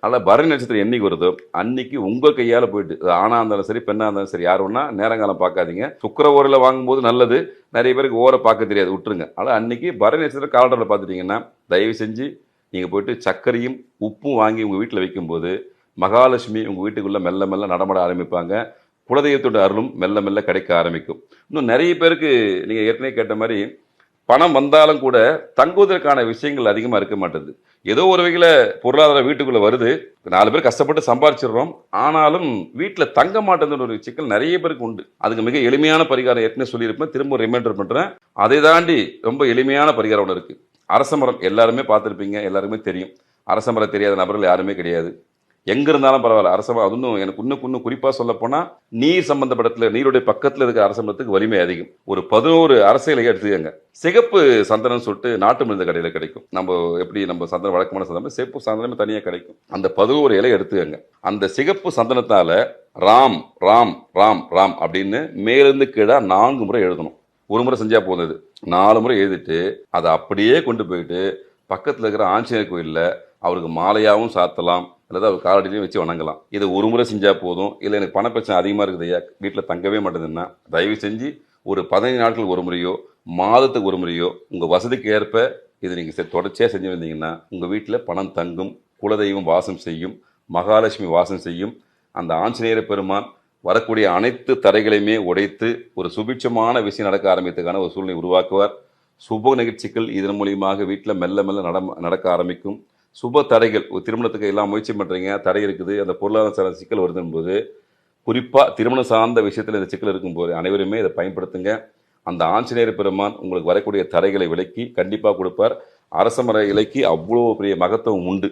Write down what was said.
அதில் பரணி நட்சத்திரம் என்னைக்கு வருதோ அன்னைக்கு உங்கள் கையால் போயிட்டு அது ஆணாக இருந்தாலும் சரி பெண்ணாக இருந்தாலும் சரி யார் ஒன்றா நேரங்காலம் பார்க்காதீங்க. சுக்கிர ஓரில் வாங்கும்போது நல்லது. நிறைய பேருக்கு ஓரை பார்க்க தெரியாது, விட்டுருங்க. ஆனால் அன்னைக்கு பரணி நட்சத்திரம் காலண்டரில் பார்த்துட்டிங்கன்னா தயவு செஞ்சு நீங்கள் போயிட்டு சர்க்கரையும் உப்பும் வாங்கி உங்கள் வீட்டில் வைக்கும்போது மகாலட்சுமி உங்கள் வீட்டுக்குள்ளே மெல்ல மெல்ல நடமாட ஆரம்பிப்பாங்க. குலதெய்வத்தோட அருளும் மெல்ல மெல்ல கிடைக்க ஆரம்பிக்கும். இன்னும் நிறைய பேருக்கு நீங்கள் ஏற்கனவே கேட்ட மாதிரி பணம் வந்தாலும் கூட தங்குவதற்கான விஷயங்கள் அதிகமாக இருக்க மாட்டேது. ஏதோ ஒரு வகையில் பொருளாதாரம் வீட்டுக்குள்ளே வருது, 4 பேர் கஷ்டப்பட்டு சம்பாரிச்சிடுறோம். ஆனாலும் வீட்டில் தங்க மாட்டேங்குதுன்னு ஒரு சிக்கல் நிறைய பேருக்கு உண்டு. அதுக்கு மிக எளிமையான பரிகாரம் ஏற்கனவே சொல்லியிருப்பேன், திரும்ப ரிமைண்டர் பண்ணுறேன். அதை தாண்டி ரொம்ப எளிமையான பரிகாரம் ஒன்று இருக்குது. அரச மரம் எல்லாருமே பார்த்துருப்பீங்க, எல்லாருக்குமே தெரியும். அரச மரம் தெரியாத நபர்கள் யாருமே கிடையாது. எங்கே இருந்தாலும் பரவாயில்ல, அரச மரம். அது எனக்கு இன்னும் குறிப்பாக சொல்ல போனால் நீர் சம்பந்தப்படத்தில் நீருடைய பக்கத்தில் இருக்கிற அரச மரத்துக்கு வலிமை அதிகம். ஒரு 11 அரச இலையை எடுத்துக்கங்க. சிகப்பு சந்தனம் சொல்லிட்டு நாட்டு மருந்து கடையில் கிடைக்கும். நம்ம சந்தனம் வழக்கமான சந்தனம், சிகப்பு சந்தனம் தனியாக கிடைக்கும். அந்த 11 இலையை எடுத்துக்கங்க. அந்த சிகப்பு சந்தனத்தால் ராம் ராம் ராம் ராம் அப்படின்னு மேலிருந்து கீழே 4 முறை எழுதணும். ஒரு முறை செஞ்சால் போகுது, 4 முறை எழுதிட்டு அதை அப்படியே கொண்டு போயிட்டு பக்கத்தில் இருக்கிற ஆஞ்சநேயர் கோயிலில் அவருக்கு மாலையாகவும் சாத்தலாம், அல்லது அவர் காலடியிலையும் வச்சு வணங்கலாம். இதை ஒரு முறை செஞ்சால் போதும். இல்லை எனக்கு பண பிரச்சனை அதிகமாக இருக்குது ஐயா, வீட்டில் தங்கவே மாட்டேதுன்னா தயவு செஞ்சு ஒரு 15 நாட்கள் ஒரு முறையோ மாதத்துக்கு ஒரு முறையோ உங்கள் வசதிக்கு ஏற்ப இதை நீங்கள் தொடர்ச்சியாக செஞ்சு வந்தீங்கன்னா உங்கள் வீட்டில் பணம் தங்கும், குலதெய்வம் வாசம் செய்யும், மகாலட்சுமி வாசம் செய்யும். அந்த ஆஞ்சநேயர பெருமான் வரக்கூடிய அனைத்து தடைகளையுமே உடைத்து ஒரு சுபிட்சமான விஷயம் நடக்க ஆரம்பித்ததுக்கான ஒரு சூழ்நிலை உருவாக்குவார். சுப நிகழ்ச்சிகள் இதன் மூலியமாக வீட்டில் மெல்ல மெல்ல நடக்க ஆரம்பிக்கும். சுப தடைகள், ஒரு திருமணத்துக்கு எல்லாம் முயற்சி பண்ணுறீங்க, தடை இருக்குது, அந்த பொருளாதார சிக்கல் வருதுன்னு போது குறிப்பாக திருமணம் சார்ந்த விஷயத்தில் இந்த சிக்கல் இருக்கும்போது அனைவருமே இதை பயன்படுத்துங்க. அந்த ஆஞ்சநேயர் பெருமான் உங்களுக்கு வரக்கூடிய தடைகளை விலக்கி கண்டிப்பாக கொடுப்பார். அரச மர இலைக்கு அவ்வளோ பெரிய மகத்துவம் உண்டு.